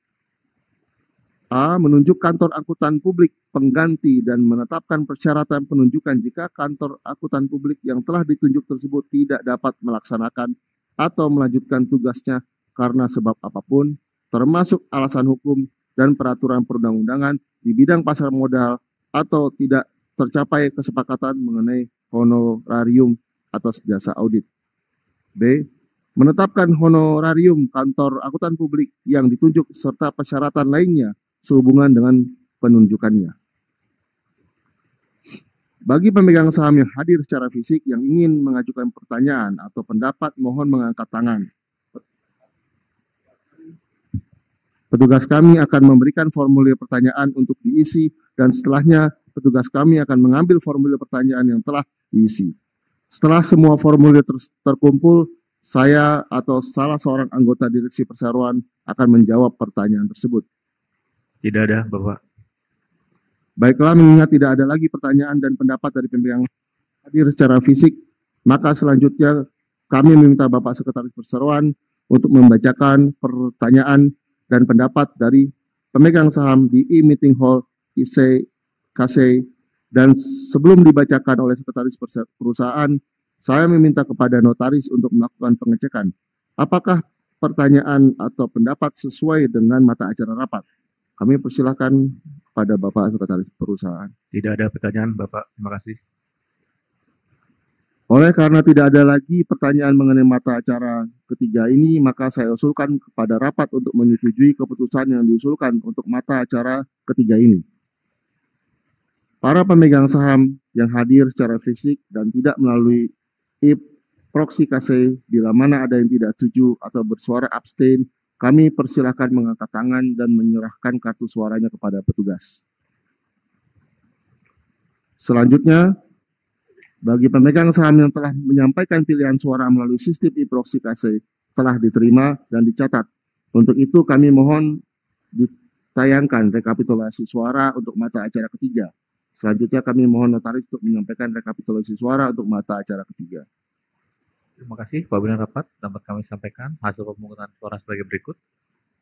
A. Menunjuk kantor akuntan publik pengganti dan menetapkan persyaratan penunjukan jika kantor akuntan publik yang telah ditunjuk tersebut tidak dapat melaksanakan atau melanjutkan tugasnya karena sebab apapun, termasuk alasan hukum dan peraturan perundang-undangan di bidang pasar modal atau tidak tercapai kesepakatan mengenai honorarium atas jasa audit. B. Menetapkan honorarium kantor akuntan publik yang ditunjuk serta persyaratan lainnya sehubungan dengan penunjukannya. Bagi pemegang saham yang hadir secara fisik yang ingin mengajukan pertanyaan atau pendapat, mohon mengangkat tangan. Petugas kami akan memberikan formulir pertanyaan untuk diisi dan setelahnya petugas kami akan mengambil formulir pertanyaan yang telah diisi. Setelah semua formulir terkumpul, saya atau salah seorang anggota direksi perseroan akan menjawab pertanyaan tersebut. Tidak ada, Bapak. Baiklah, mengingat tidak ada lagi pertanyaan dan pendapat dari pemegang hadir secara fisik, maka selanjutnya kami meminta Bapak Sekretaris Perseroan untuk membacakan pertanyaan dan pendapat dari pemegang saham di e-meeting hall ICKC, dan sebelum dibacakan oleh Sekretaris Perusahaan, saya meminta kepada notaris untuk melakukan pengecekan apakah pertanyaan atau pendapat sesuai dengan mata acara rapat. Kami persilakan pada Bapak Sekretaris Perusahaan. Tidak ada pertanyaan, Bapak. Terima kasih. Oleh karena tidak ada lagi pertanyaan mengenai mata acara ketiga ini, maka saya usulkan kepada rapat untuk menyetujui keputusan yang diusulkan untuk mata acara ketiga ini. Para pemegang saham yang hadir secara fisik dan tidak melalui e-proxy KC, bila mana ada yang tidak setuju atau bersuara abstain, kami persilakan mengangkat tangan dan menyerahkan kartu suaranya kepada petugas. Selanjutnya, bagi pemegang saham yang telah menyampaikan pilihan suara melalui sistem e-proxy KC telah diterima dan dicatat. Untuk itu kami mohon ditayangkan rekapitulasi suara untuk mata acara ketiga. Selanjutnya kami mohon notaris untuk menyampaikan rekapitulasi suara untuk mata acara ketiga. Terima kasih, Pak Pimpinan Rapat. Dapat kami sampaikan hasil pemungutan suara sebagai berikut.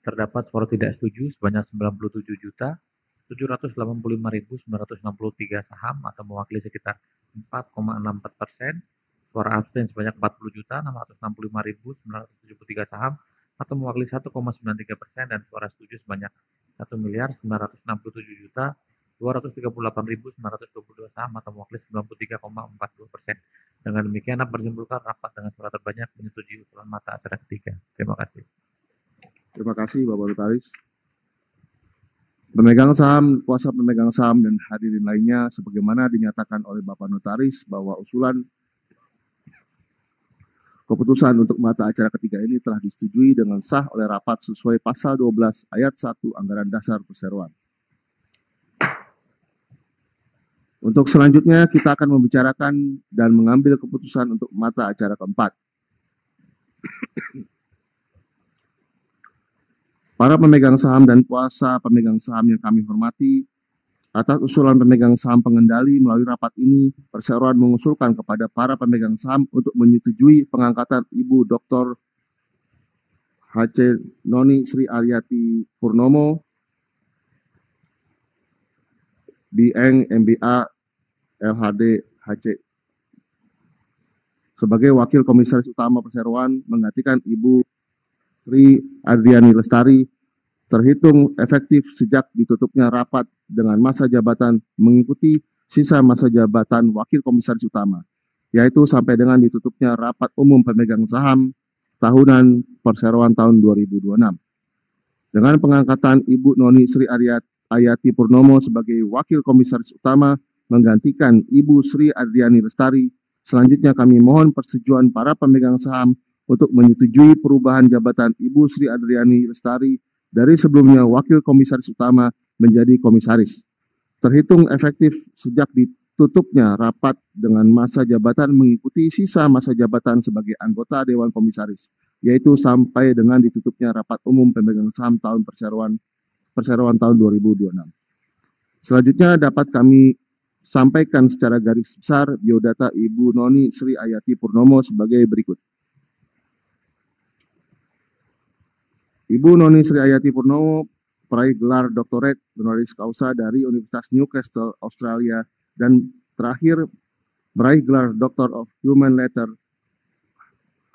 Terdapat suara tidak setuju sebanyak 97.785.963 saham atau mewakili sekitar 4,64%. Suara abstain sebanyak 40.665.973 saham atau mewakili 1,93%, dan suara setuju sebanyak 1.967.238.922 saham atau mewakili 93,42%. Dengan demikian, dapat disimpulkan rapat dengan suara terbanyak menyetujui usulan mata acara ketiga. Terima kasih. Terima kasih Bapak Notaris. Pemegang saham, kuasa pemegang saham, dan hadirin lainnya, sebagaimana dinyatakan oleh Bapak Notaris bahwa usulan keputusan untuk mata acara ketiga ini telah disetujui dengan sah oleh rapat sesuai pasal 12 ayat 1 Anggaran Dasar Perseroan. Untuk selanjutnya kita akan membicarakan dan mengambil keputusan untuk mata acara keempat. Para pemegang saham dan kuasa pemegang saham yang kami hormati, Atas usulan pemegang saham pengendali, melalui rapat ini, perseroan mengusulkan kepada para pemegang saham untuk menyetujui pengangkatan Ibu Dr. H.C. Noni Sri Aryati Purnomo, BN MBA LHD HC sebagai Wakil Komisaris Utama Perseroan menggantikan Ibu Sri Adriani Lestari terhitung efektif sejak ditutupnya rapat dengan masa jabatan mengikuti sisa masa jabatan Wakil Komisaris Utama, yaitu sampai dengan ditutupnya rapat umum pemegang saham tahunan Perseroan tahun 2026. Dengan pengangkatan Ibu Noni Sri Aryati Purnomo sebagai Wakil Komisaris Utama menggantikan Ibu Sri Adriani Lestari, selanjutnya kami mohon persetujuan para pemegang saham untuk menyetujui perubahan jabatan Ibu Sri Adriani Lestari dari sebelumnya Wakil Komisaris Utama menjadi Komisaris, terhitung efektif sejak ditutupnya rapat dengan masa jabatan mengikuti sisa masa jabatan sebagai anggota Dewan Komisaris, yaitu sampai dengan ditutupnya rapat umum pemegang saham tahun Perseroan tahun 2026. Selanjutnya dapat kami sampaikan secara garis besar biodata Ibu Noni Sri Aryati Purnomo sebagai berikut. Ibu Noni Sri Aryati Purnomo peraih gelar Doctorate Honoris Causa dari Universitas Newcastle, Australia, dan terakhir meraih gelar Doctor of Human Letter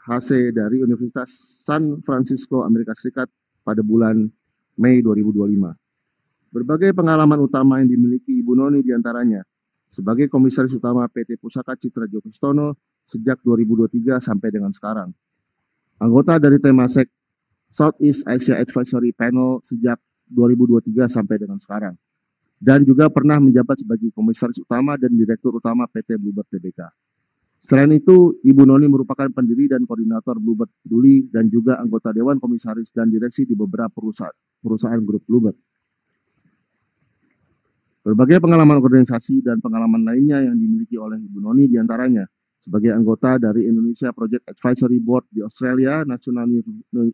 HC dari Universitas San Francisco, Amerika Serikat pada bulan Mei 2025. Berbagai pengalaman utama yang dimiliki Ibu Noni diantaranya sebagai Komisaris Utama PT Pusaka Citra Djoko Stono sejak 2023 sampai dengan sekarang. Anggota dari Temasek Southeast Asia Advisory Panel sejak 2023 sampai dengan sekarang. Dan juga pernah menjabat sebagai Komisaris Utama dan Direktur Utama PT Bluebird Tbk. Selain itu, Ibu Noni merupakan pendiri dan koordinator Bluebird Peduli dan juga anggota Dewan Komisaris dan Direksi di beberapa perusahaan grup Bluebird. Berbagai pengalaman organisasi dan pengalaman lainnya yang dimiliki oleh Ibu Noni diantaranya sebagai anggota dari Indonesia Project Advisory Board di Australia National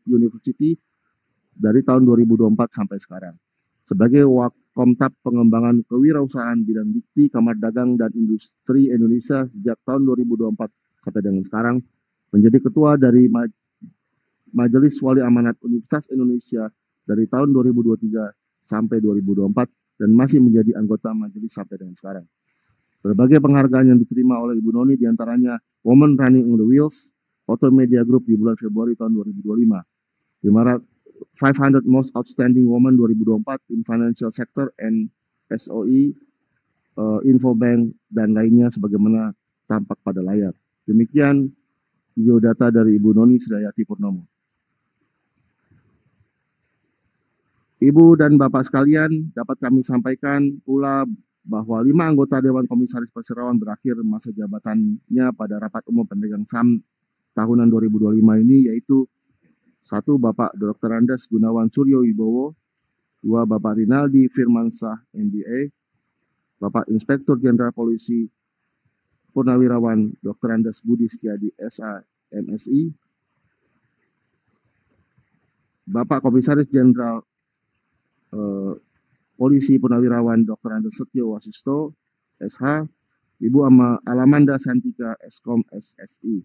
University dari tahun 2024 sampai sekarang. Sebagai Wakomtab Pengembangan Kewirausahaan Bidang Dikti Kamar Dagang dan Industri Indonesia sejak tahun 2024 sampai dengan sekarang, menjadi ketua dari Majelis Wali Amanat Universitas Indonesia dari tahun 2023 sampai 2024 dan masih menjadi anggota majelis sampai dengan sekarang. Berbagai penghargaan yang diterima oleh Ibu Noni diantaranya Women Running on the Wheels, Auto Media Group di bulan Februari tahun 2025, 500 Most Outstanding Women 2024 in Financial Sector and SOE, Infobank, dan lainnya sebagaimana tampak pada layar. Demikian biodata dari Ibu Noni Sri Aryati Purnomo. Ibu dan Bapak sekalian, dapat kami sampaikan pula bahwa 5 anggota Dewan Komisaris Perseroan berakhir masa jabatannya pada rapat umum pemegang saham tahunan 2025 ini, yaitu 1. Bapak Dr. Andes Gunawan Suryo Wibowo, 2. Bapak Rinaldi Firmansyah MBA, Bapak Inspektur Jenderal Polisi Purnawirawan Dr. Andes Budi Setiadi SA MSI, Bapak Komisaris Jenderal Polisi Purnawirawan Dr. Andes Setio Wasisto SH, Ibu Alamanda Santika Eskom SSI.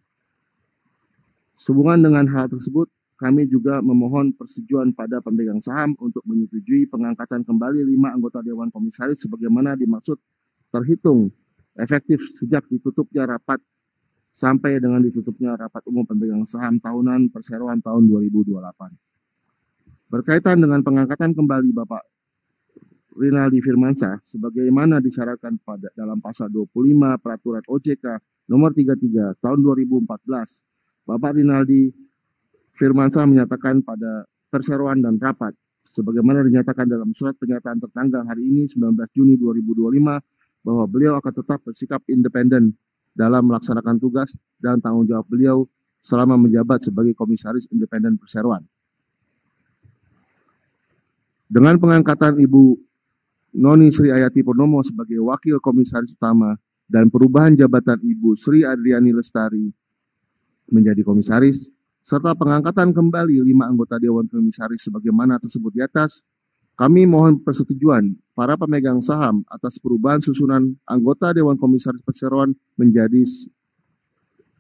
Sehubungan dengan hal tersebut, kami juga memohon persetujuan pada pemegang saham untuk menyetujui pengangkatan kembali 5 anggota Dewan Komisaris sebagaimana dimaksud, terhitung efektif sejak ditutupnya rapat sampai dengan ditutupnya rapat umum pemegang saham tahunan Perseroan tahun 2028. Berkaitan dengan pengangkatan kembali Bapak Rinaldi Firmansyah sebagaimana disyaratkan pada dalam pasal 25 Peraturan OJK nomor 33 tahun 2014, Bapak Rinaldi Firmansyah menyatakan pada perseroan dan rapat sebagaimana dinyatakan dalam surat pernyataan tertanggal hari ini 19 Juni 2025 bahwa beliau akan tetap bersikap independen dalam melaksanakan tugas dan tanggung jawab beliau selama menjabat sebagai Komisaris Independen Perseroan. Dengan pengangkatan Ibu Noni Sri Aryati Purnomo sebagai Wakil Komisaris Utama dan perubahan jabatan Ibu Sri Adriani Lestari menjadi Komisaris, serta pengangkatan kembali 5 anggota Dewan Komisaris sebagaimana tersebut di atas, Kami mohon persetujuan para pemegang saham atas perubahan susunan anggota Dewan Komisaris Perseroan menjadi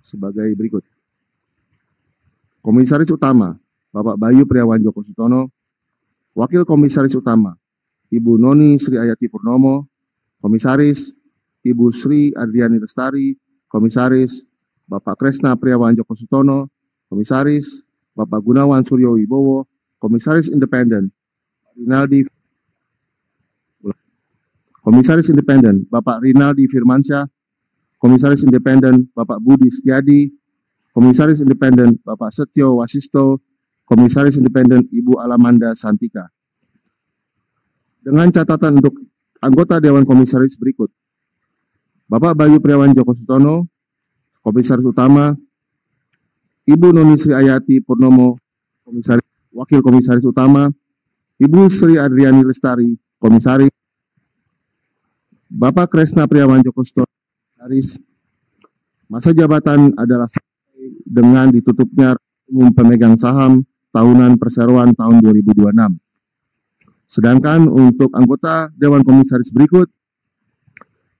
sebagai berikut. Komisaris Utama, Bapak Bayu Priawan Joko Sutono. Wakil Komisaris Utama, Ibu Noni Sri Ayati Purnomo. Komisaris, Ibu Sri Adriani Lestari. Komisaris, Bapak Kresna Priawan Joko Sutono. Komisaris, Bapak Gunawan Suryo Wibowo. Komisaris Independen, Bapak Rinaldi Firmansyah. Komisaris Independen, Bapak Budi Setiadi. Komisaris Independen, Bapak Setio Wasisto. Komisaris Independen, Ibu Alamanda Santika. Dengan catatan untuk anggota Dewan Komisaris berikut. Bapak Bayu Priawan Joko Sutono, Komisaris Utama. Ibu Noni Sri Ayati Purnomo, Wakil Komisaris Utama. Ibu Sri Adriani Lestari, Komisaris. Bapak Kresna Priawan Joko Sutono, Komisaris. Masa jabatan adalah dengan ditutupnya umum pemegang saham tahunan perseroan tahun 2026. Sedangkan untuk anggota Dewan Komisaris berikut,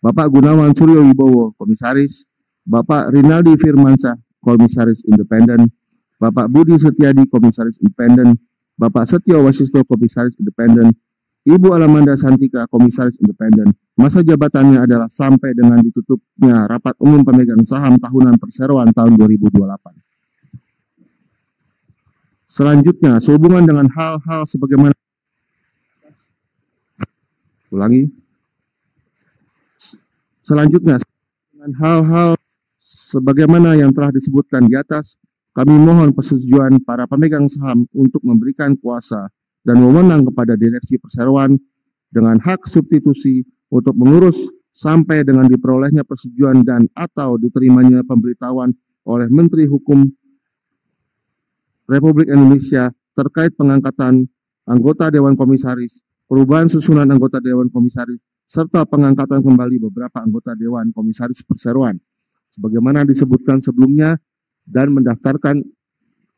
Bapak Gunawan Suryo Wibowo, Komisaris. Bapak Rinaldi Firmansyah, Komisaris Independen. Bapak Budi Setiadi, Komisaris Independen. Bapak Setio Wasisto, Komisaris Independen. Ibu Alamanda Santika, Komisaris Independen. Masa jabatannya adalah sampai dengan ditutupnya rapat umum pemegang saham tahunan perseroan tahun 2028. Selanjutnya, sehubungan dengan hal-hal sebagaimana Selanjutnya, dengan hal-hal sebagaimana yang telah disebutkan di atas, kami mohon persetujuan para pemegang saham untuk memberikan kuasa dan wewenang kepada direksi perseroan dengan hak substitusi untuk mengurus sampai dengan diperolehnya persetujuan dan atau diterimanya pemberitahuan oleh Menteri Hukum Republik Indonesia terkait pengangkatan anggota Dewan Komisaris, perubahan susunan anggota Dewan Komisaris, serta pengangkatan kembali beberapa anggota Dewan Komisaris Perseroan, sebagaimana disebutkan sebelumnya, dan mendaftarkan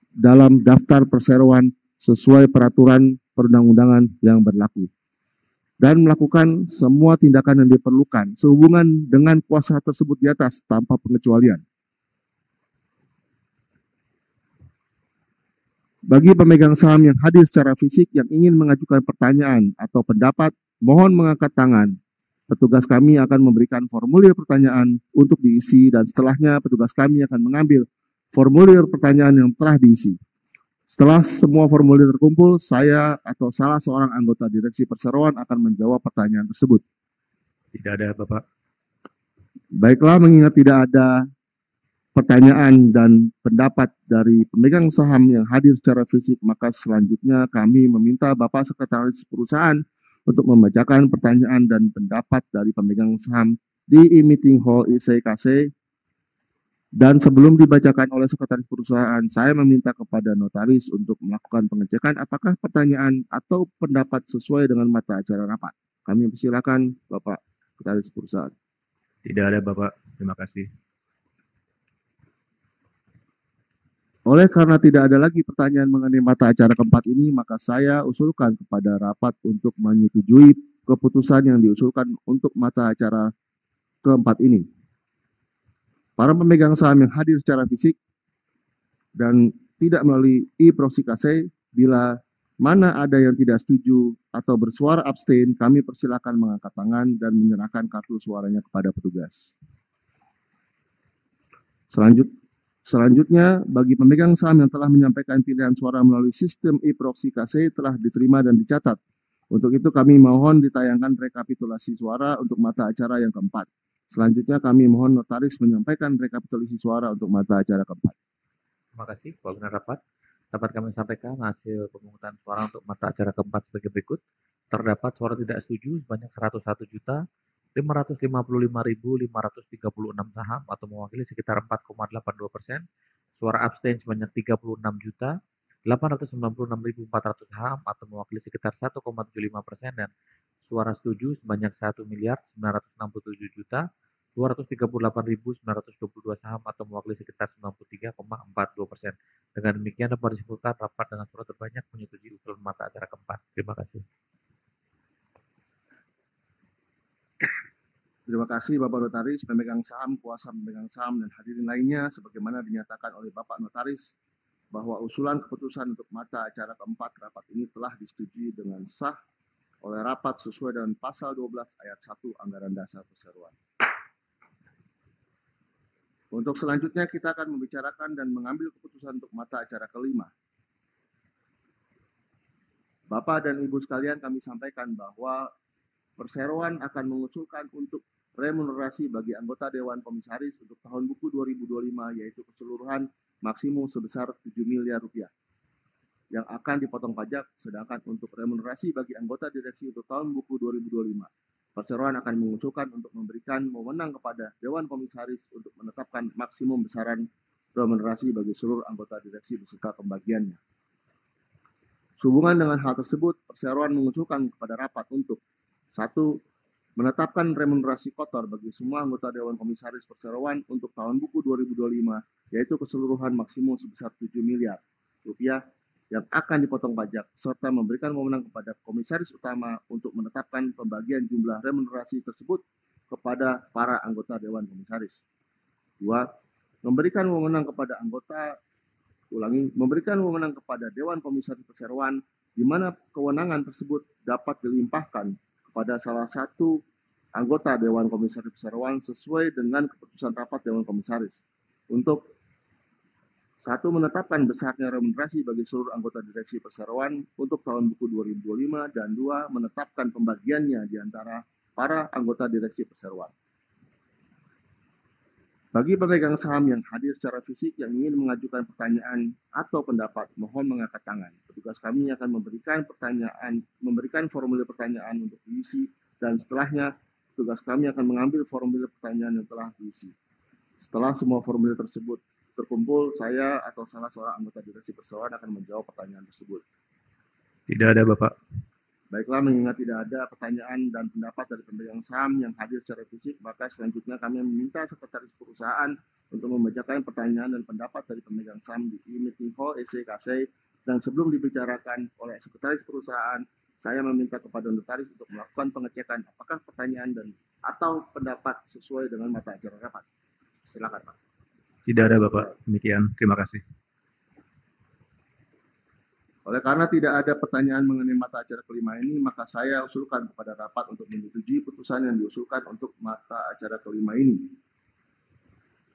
dalam daftar perseroan sesuai peraturan perundang-undangan yang berlaku, dan melakukan semua tindakan yang diperlukan sehubungan dengan kuasa tersebut di atas tanpa pengecualian. Bagi pemegang saham yang hadir secara fisik yang ingin mengajukan pertanyaan atau pendapat, mohon mengangkat tangan. Petugas kami akan memberikan formulir pertanyaan untuk diisi dan setelahnya petugas kami akan mengambil formulir pertanyaan yang telah diisi. Setelah semua formulir terkumpul, saya atau salah seorang anggota direksi perseroan akan menjawab pertanyaan tersebut. Tidak ada, Bapak. Baiklah, mengingat tidak ada pertanyaan dan pendapat dari pemegang saham yang hadir secara fisik, maka selanjutnya kami meminta Bapak Sekretaris Perusahaan untuk membacakan pertanyaan dan pendapat dari pemegang saham di e-meeting hall ICKC. Dan sebelum dibacakan oleh Sekretaris Perusahaan, saya meminta kepada notaris untuk melakukan pengecekan apakah pertanyaan atau pendapat sesuai dengan mata acara rapat. Kami persilakan Bapak Sekretaris Perusahaan. Tidak ada, Bapak. Terima kasih. Oleh karena tidak ada lagi pertanyaan mengenai mata acara keempat ini, maka saya usulkan kepada rapat untuk menyetujui keputusan yang diusulkan untuk mata acara keempat ini. Para pemegang saham yang hadir secara fisik dan tidak melalui e-proxy KC, bila mana ada yang tidak setuju atau bersuara abstain, kami persilakan mengangkat tangan dan menyerahkan kartu suaranya kepada petugas. Selanjutnya, bagi pemegang saham yang telah menyampaikan pilihan suara melalui sistem e-proxy KC telah diterima dan dicatat. Untuk itu kami mohon ditayangkan rekapitulasi suara untuk mata acara yang keempat. Selanjutnya kami mohon notaris menyampaikan rekapitulasi suara untuk mata acara keempat. Terima kasih, Pimpinan Rapat. Dapat kami sampaikan hasil pemungutan suara untuk mata acara keempat sebagai berikut. Terdapat suara tidak setuju sebanyak 101.555.536 saham atau mewakili sekitar 4,82%. Suara abstain sebanyak 36.896.400 saham atau mewakili sekitar 1,75%, dan suara setuju sebanyak 1.967.238.922 saham atau mewakili sekitar 93,42%. Dengan demikian dapat disimpulkan rapat dengan suara terbanyak menyetujui usulan mata acara keempat. Terima kasih. Terima kasih Bapak Notaris, pemegang saham, kuasa pemegang saham, dan hadirin lainnya. Sebagaimana dinyatakan oleh Bapak Notaris, bahwa usulan keputusan untuk mata acara keempat rapat ini telah disetujui dengan sah oleh rapat sesuai dengan pasal 12 ayat 1 Anggaran Dasar Perseroan. Untuk selanjutnya kita akan membicarakan dan mengambil keputusan untuk mata acara kelima. Bapak dan Ibu sekalian, kami sampaikan bahwa Perseroan akan mengusulkan untuk remunerasi bagi anggota Dewan Komisaris untuk tahun buku 2025, yaitu keseluruhan maksimum sebesar 7 miliar rupiah yang akan dipotong pajak, sedangkan untuk remunerasi bagi anggota direksi untuk tahun buku 2025, Perseroan akan mengusulkan untuk memberikan wewenang kepada Dewan Komisaris untuk menetapkan maksimum besaran remunerasi bagi seluruh anggota direksi beserta pembagiannya. Sehubungan dengan hal tersebut, Perseroan mengusulkan kepada rapat untuk 1. Menetapkan remunerasi kotor bagi semua anggota Dewan Komisaris Perseroan untuk tahun buku 2025, yaitu keseluruhan maksimum sebesar 7 miliar rupiah yang akan dipotong pajak, serta memberikan wewenang kepada Komisaris Utama untuk menetapkan pembagian jumlah remunerasi tersebut kepada para anggota Dewan Komisaris. 2. Memberikan wewenang kepada Dewan Komisaris Perseroan, di mana kewenangan tersebut dapat dilimpahkan pada salah satu anggota Dewan Komisaris Perseroan sesuai dengan keputusan rapat Dewan Komisaris untuk 1. Menetapkan besarnya remunerasi bagi seluruh anggota direksi Perseroan untuk tahun buku 2025, dan 2. Menetapkan pembagiannya di antara para anggota direksi Perseroan. Bagi pemegang saham yang hadir secara fisik yang ingin mengajukan pertanyaan atau pendapat, mohon mengangkat tangan. Petugas kami akan memberikan formulir pertanyaan untuk diisi, dan setelahnya petugas kami akan mengambil formulir pertanyaan yang telah diisi. Setelah semua formulir tersebut terkumpul, saya atau salah seorang anggota direksi Perseroan akan menjawab pertanyaan tersebut. Tidak ada, Bapak. Baiklah, mengingat tidak ada pertanyaan dan pendapat dari pemegang saham yang hadir secara fisik, maka selanjutnya kami meminta sekretaris perusahaan untuk membacakan pertanyaan dan pendapat dari pemegang saham di e-meeting hall ECKC, dan sebelum dibicarakan oleh sekretaris perusahaan, saya meminta kepada notaris untuk melakukan pengecekan apakah pertanyaan dan atau pendapat sesuai dengan mata acara rapat. Silakan, Pak. Tidak ada, Bapak. Demikian. Terima kasih. Oleh karena tidak ada pertanyaan mengenai mata acara kelima ini, maka saya usulkan kepada rapat untuk menyetujui putusan yang diusulkan untuk mata acara kelima ini.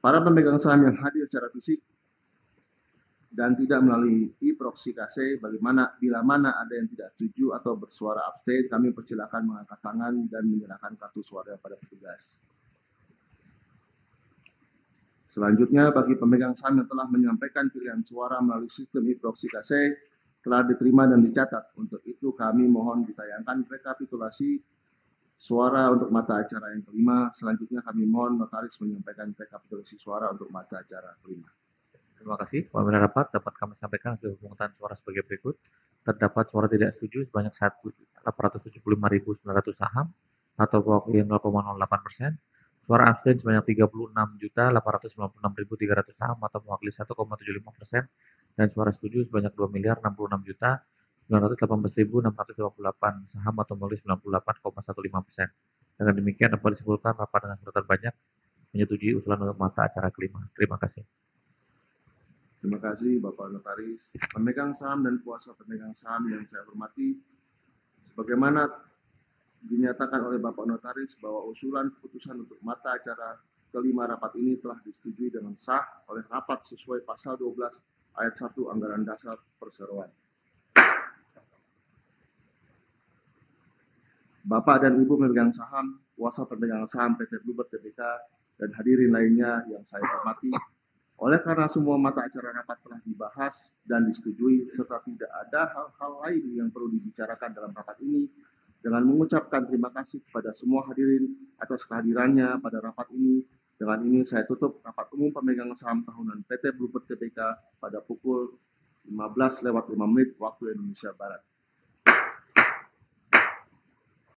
Para pemegang saham yang hadir secara fisik dan tidak melalui e-proxy KC, bila mana ada yang tidak setuju atau bersuara abstain, kami persilakan mengangkat tangan dan menyerahkan kartu suara pada petugas. Selanjutnya, bagi pemegang saham yang telah menyampaikan pilihan suara melalui sistem e-proxy KC, telah diterima dan dicatat. Untuk itu kami mohon ditayangkan rekapitulasi suara untuk mata acara yang kelima. Selanjutnya kami mohon notaris menyampaikan rekapitulasi suara untuk mata acara kelima. Terima kasih. Pemilihan rapat dapat kami sampaikan hasil pemungutan suara sebagai berikut. Terdapat suara tidak setuju sebanyak 875.900 saham atau mewakili 0,08%. Suara abstain sebanyak 36.896.300 saham atau mewakili 1,75%. Dan suara setuju sebanyak 2.066.918.658 saham atau mewakili 98,15%. Dengan demikian dapat disimpulkan rapat dengan suara terbanyak menyetujui usulan untuk mata acara kelima. Terima kasih. Terima kasih Bapak Notaris. Pemegang saham dan kuasa pemegang saham yang saya hormati, sebagaimana dinyatakan oleh Bapak Notaris bahwa usulan keputusan untuk mata acara kelima rapat ini telah disetujui dengan sah oleh rapat sesuai pasal 12 ayat 1 Anggaran Dasar Perseroan. Bapak dan Ibu pemegang saham, kuasa pemegang saham PT Bluebird Tbk, dan hadirin lainnya yang saya hormati, oleh karena semua mata acara rapat telah dibahas dan disetujui, serta tidak ada hal-hal lain yang perlu dibicarakan dalam rapat ini, dengan mengucapkan terima kasih kepada semua hadirin atas kehadirannya pada rapat ini. Dengan ini saya tutup rapat umum pemegang saham tahunan PT Bluebird Tbk pada pukul 15:05 waktu Indonesia Barat.